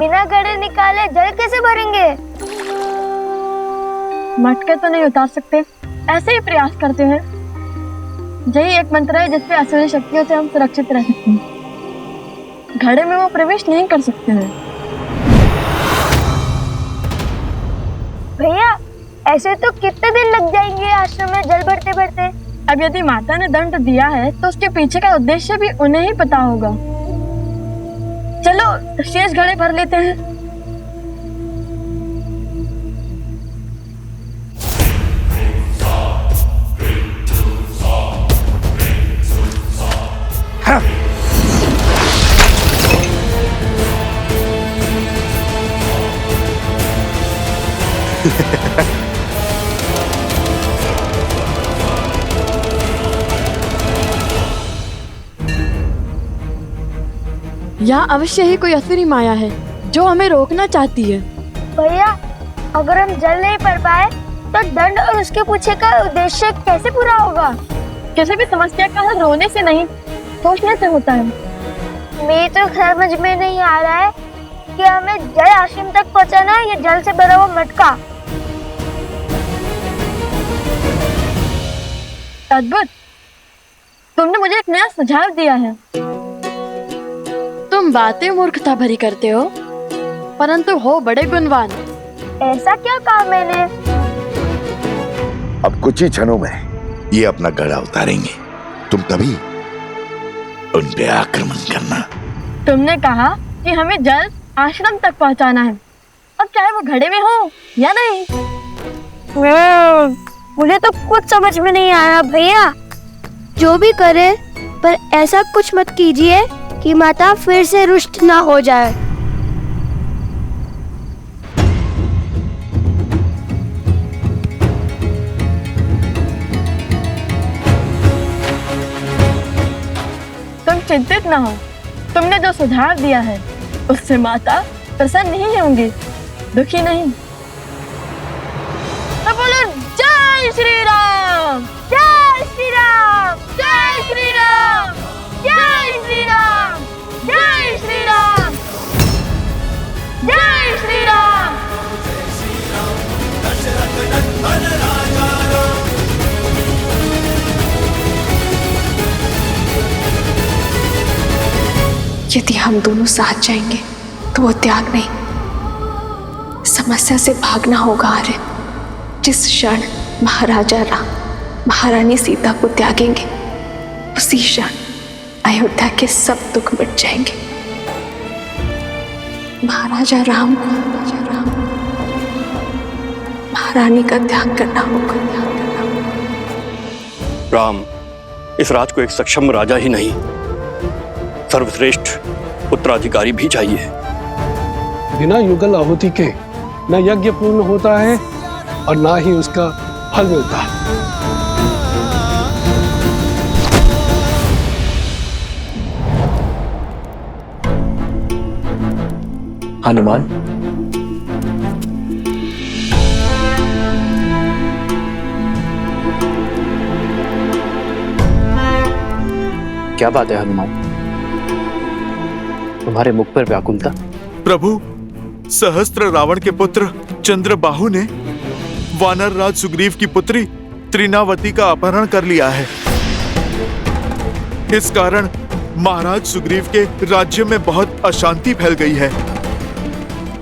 बिना घड़े निकाले जल कैसे भरेंगे? मटके तो नहीं उतार सकते, ऐसे ही प्रयास करते हैं। यही एक मंत्र है जिससे असुरी शक्तियों से हम सुरक्षित रह सकते हैं। घड़े में वो प्रवेश नहीं कर सकते हैं। भैया, ऐसे तो कितने दिन लग जाएंगे आश्रम में जल भरते भरते? अब यदि माता ने दंड दिया है तो उसके पीछे का उद्देश्य भी उन्हें ही पता होगा। चलो शेष घड़े भर लेते हैं। यहाँ अवश्य ही कोई असुरी माया है जो हमें रोकना चाहती है। भैया, अगर हम जल नहीं भर पाए तो दंड और उसके पीछे का उद्देश्य कैसे पूरा होगा? किसी भी समस्या का हल रोने से नहीं, सोचने से होता है। मेरी तो समझ में नहीं आ रहा है कि हमें जल आश्रम तक पहुंचाना है या जल से भरा हुआ मटका। अद्भुत, तुमने मुझे एक नया सुझाव दिया है। तुम बातें मूर्खता भरी करते हो, परंतु हो बड़े गुणवान। ऐसा क्या कहा मैंने? अब कुछ ही क्षणों में ये अपना घड़ा उतारेंगे। तुम तभी उन पे आक्रमण करना। तुमने कहा कि हमें जल आश्रम तक पहुंचाना है, अब चाहे वो घड़े में हो या नहीं। मुझे तो कुछ समझ में नहीं आ रहा भैया। जो भी करे, पर ऐसा कुछ मत कीजिए कि माता फिर से रुष्ट ना हो जाए। तुम चिंतित ना हो, तुमने जो सुझाव दिया है उससे माता प्रसन्न नहीं होंगी, दुखी नहीं। तो बोलो जय श्री राम, जय श्री राम, जय श्री राम, जय श्री राम, जय श्री राम, जय श्री राम। यदि हम दोनों साथ जाएंगे तो वो त्याग नहीं, समस्या से भागना होगा आर्य। जिस क्षण महाराजा राम महारानी सीता को त्यागेंगे, उसी क्षण अयोध्या के सब दुख मिट जाएंगे। महाराजा राम महारानी का त्याग करना होगा। राम इस राज को एक सक्षम राजा ही नहीं, सर्वश्रेष्ठ उत्तराधिकारी भी चाहिए। बिना युगल आहुति के न यज्ञ पूर्ण होता है और ना ही उसका फल मिलता है। हनुमान, क्या बात है हनुमान, तुम्हारे मुख पर व्याकुलता? प्रभु, सहस्त्र रावण के पुत्र चंद्रबाहु ने वानर राज सुग्रीव की पुत्री त्रिनावती का अपहरण कर लिया है। इस कारण महाराज सुग्रीव के राज्य में बहुत अशांति फैल गई है।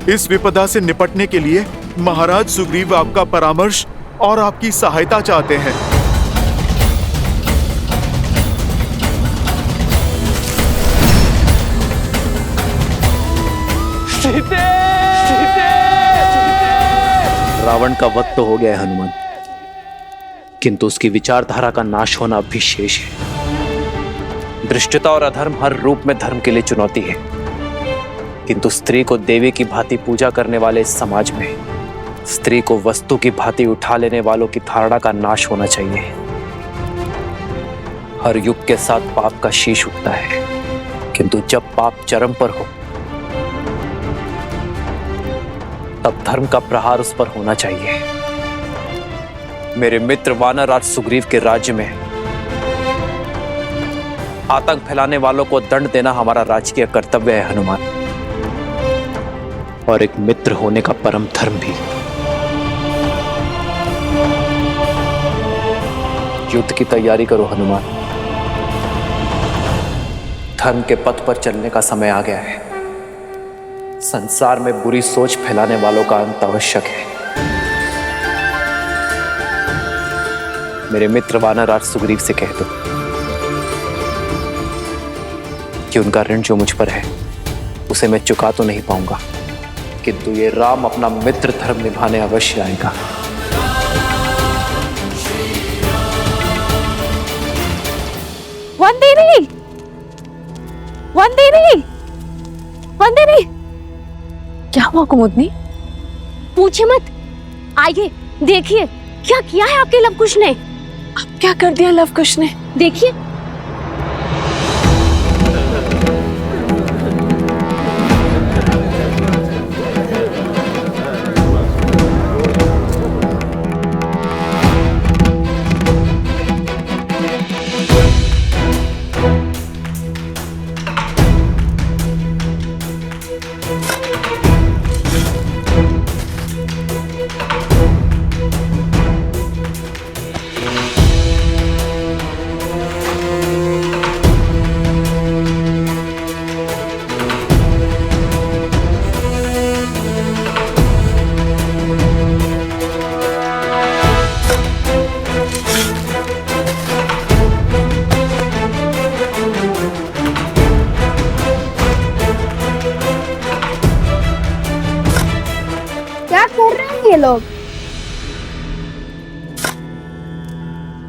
इस विपदा से निपटने के लिए महाराज सुग्रीव आपका परामर्श और आपकी सहायता चाहते हैं। रावण का वध तो हो गया है हनुमान, किंतु उसकी विचारधारा का नाश होना अब भी शेष है। धृष्टता और अधर्म हर रूप में धर्म के लिए चुनौती है, किंतु स्त्री को देवी की भांति पूजा करने वाले इस समाज में स्त्री को वस्तु की भांति उठा लेने वालों की धारणा का नाश होना चाहिए। हर युग के साथ पाप का शीश उठता है, किंतु जब पाप चरम पर हो तब धर्म का प्रहार उस पर होना चाहिए। मेरे मित्र वानर राज सुग्रीव के राज्य में आतंक फैलाने वालों को दंड देना हमारा राजकीय कर्तव्य है हनुमान। और एक मित्र होने का परम धर्म भी। युद्ध की तैयारी करो हनुमान। धर्म के पथ पर चलने का समय आ गया है। संसार में बुरी सोच फैलाने वालों का अंत आवश्यक है। मेरे मित्र वानरराज सुग्रीव से कह दो कि उनका ऋण जो मुझ पर है उसे मैं चुका तो नहीं पाऊंगा, किंतु ये राम अपना मित्र धर्म निभाने अवश्य आएगा। वंदिनी, वंदिनी, वंदिनी, क्या हुआ कुमुदनी? पूछे मत, आइए देखिए क्या किया है आपके लवकुश ने। अब क्या कर दिया लवकुश ने? देखिए। क्या कर रहे हैं ये लोग?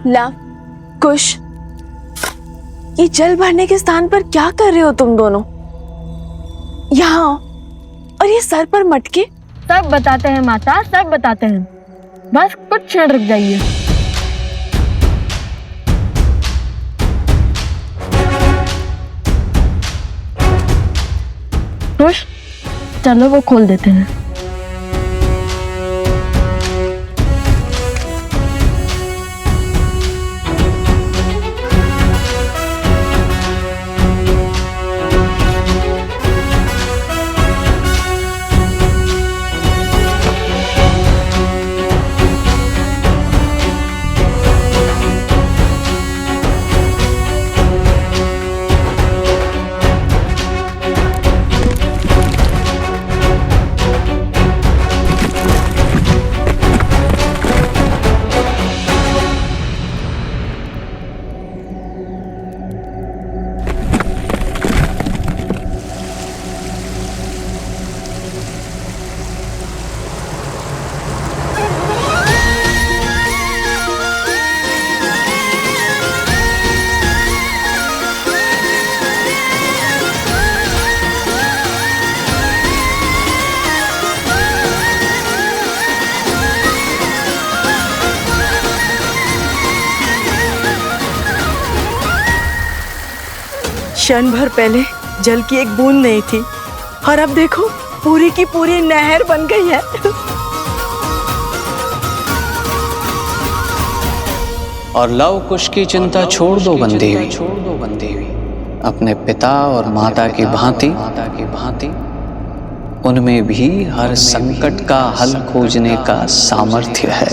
लव कुश, ये जल भरने के स्थान पर क्या कर रहे हो तुम दोनों? यहाँ आओ। और ये सर पर मटके? सब बताते हैं माता, सब बताते हैं। बस कुछ क्षण रुक जाइए। खुश, चलो वो खोल देते हैं। क्षण भर पहले जल की एक बूंद नहीं थी और अब देखो पूरी की पूरी नहर बन गई है। और लव कुश की चिंता छोड़ दो बंदी हुई। अपने पिता और माता की भांति उनमें भी हर संकट का हल खोजने का सामर्थ्य है।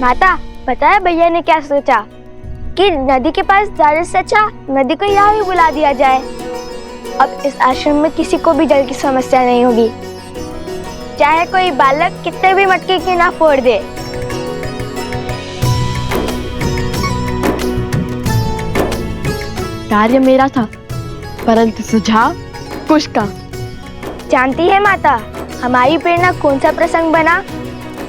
माता, पता है भैया ने क्या सोचा कि नदी के पास जाने से अच्छा नदी को यहाँ भी बुला दिया जाए। अब इस आश्रम में किसी को भी जल की समस्या नहीं होगी, चाहे कोई बालक कितने भी मटके की ना फोड़ दे। कार्य मेरा था, परंतु सुझाव कुश का। जानती है माता, हमारी प्रेरणा कौन सा प्रसंग बना?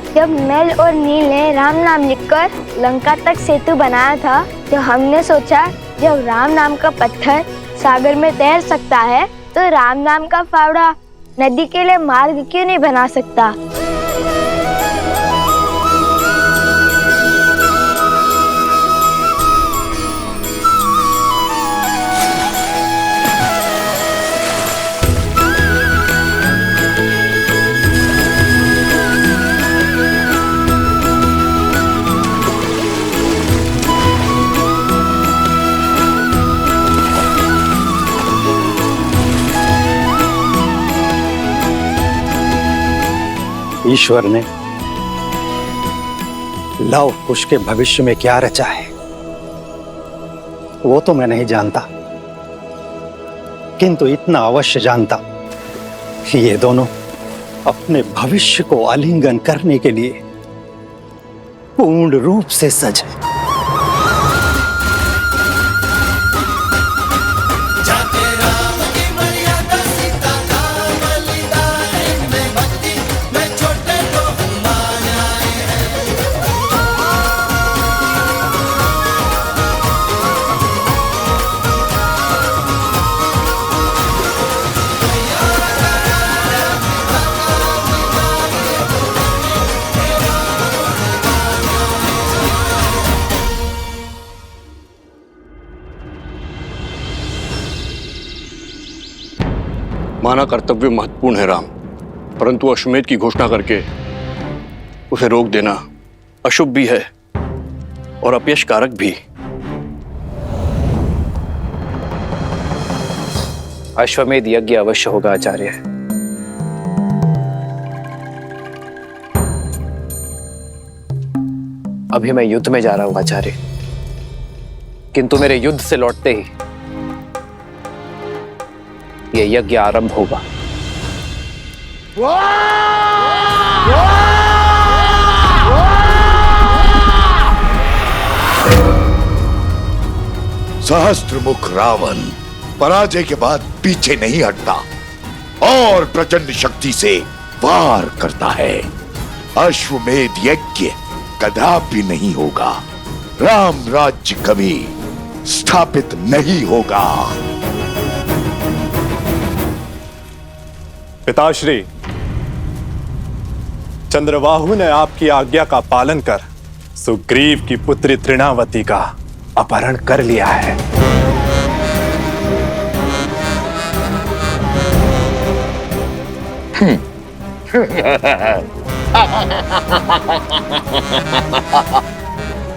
जब नल और नील ने राम नाम लिखकर लंका तक सेतु बनाया था, तो हमने सोचा जब राम नाम का पत्थर सागर में तैर सकता है, तो राम नाम का फावड़ा नदी के लिए मार्ग क्यों नहीं बना सकता? ईश्वर ने लव कुश के भविष्य में क्या रचा है वो तो मैं नहीं जानता, किंतु इतना अवश्य जानता कि ये दोनों अपने भविष्य को आलिंगन करने के लिए पूर्ण रूप से सजे। माना कर्तव्य महत्वपूर्ण है राम, परंतु अश्वमेध की घोषणा करके उसे रोक देना अशुभ भी है और अपयश कारक भी। अश्वमेध यज्ञ अवश्य होगा आचार्य। अभी मैं युद्ध में जा रहा हूं आचार्य, किंतु मेरे युद्ध से लौटते ही ये यज्ञ आरंभ होगा। सहस्त्रमुख रावण पराजय के बाद पीछे नहीं हटता और प्रचंड शक्ति से वार करता है। अश्वमेध यज्ञ कदापि नहीं होगा, राम राज्य कभी स्थापित नहीं होगा। पिताश्री, चंद्रबाहु ने आपकी आज्ञा का पालन कर सुग्रीव की पुत्री तृणावती का अपहरण कर लिया है।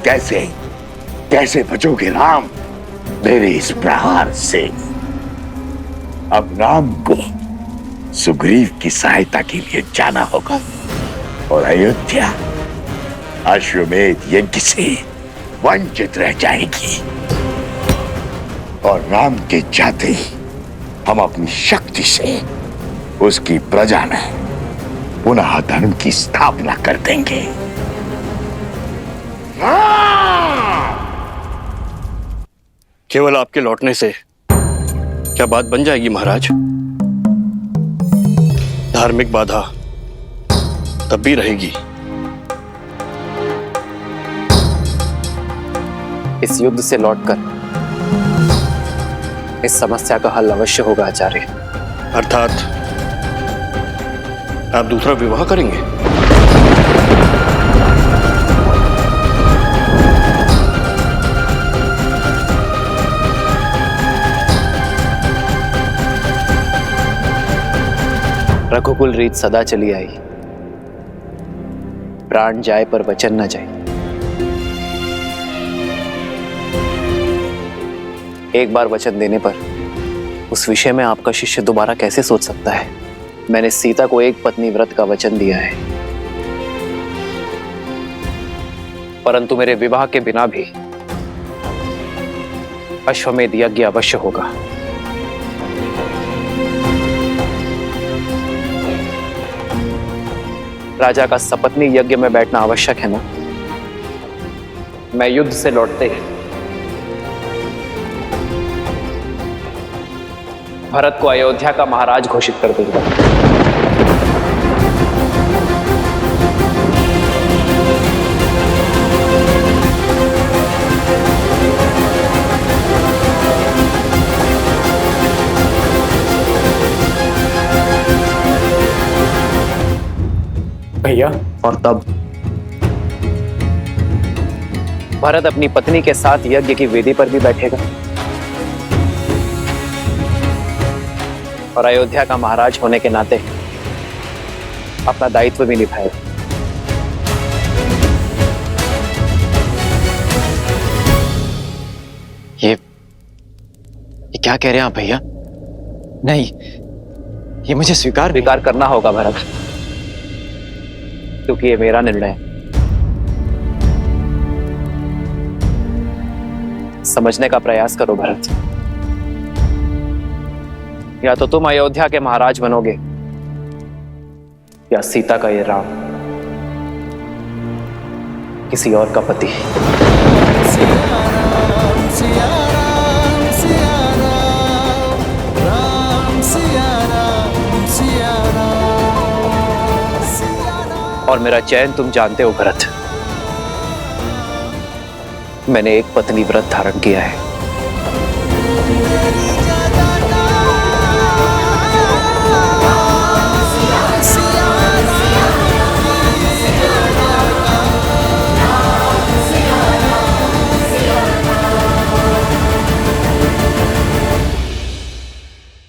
कैसे कैसे बचोगे राम मेरे इस प्रहार से? अब राम को सुग्रीव की सहायता के लिए जाना होगा और अयोध्या अश्वमेध यज्ञ से वंचित रह जाएगी। और राम के जाते ही हम अपनी शक्ति से उसकी प्रजा में पुनः धर्म की स्थापना कर देंगे। केवल आपके लौटने से क्या बात बन जाएगी महाराज? धार्मिक बाधा तब भी रहेगी। इस युद्ध से लौटकर इस समस्या का हल अवश्य होगा आचार्य। अर्थात आप दूसरा विवाह करेंगे? रघुकुल रीत सदा चली आई, प्राण जाए पर वचन न जाए। एक बार वचन देने पर उस विषय में आपका शिष्य दोबारा कैसे सोच सकता है? मैंने सीता को एक पत्नी व्रत का वचन दिया है। परंतु मेरे विवाह के बिना भी अश्वमेध यज्ञ अवश्य होगा। राजा का सपत्नी यज्ञ में बैठना आवश्यक है ना। मैं युद्ध से लौटते ही भरत को अयोध्या का महाराज घोषित कर दूंगा। भैया, और तब भरत अपनी पत्नी के साथ यज्ञ की वेदी पर भी बैठेगा और अयोध्या का महाराज होने के नाते अपना दायित्व भी निभाएगा। ये क्या कह रहे हैं आप भैया? नहीं, ये मुझे स्वीकार करना होगा भरत, क्योंकि ये मेरा निर्णय है। समझने का प्रयास करो भरत। या तो तुम अयोध्या के महाराज बनोगे या सीता का ये राम किसी और का पति। और मेरा चयन तुम जानते हो भरत। मैंने एक पत्नी व्रत धारण किया है।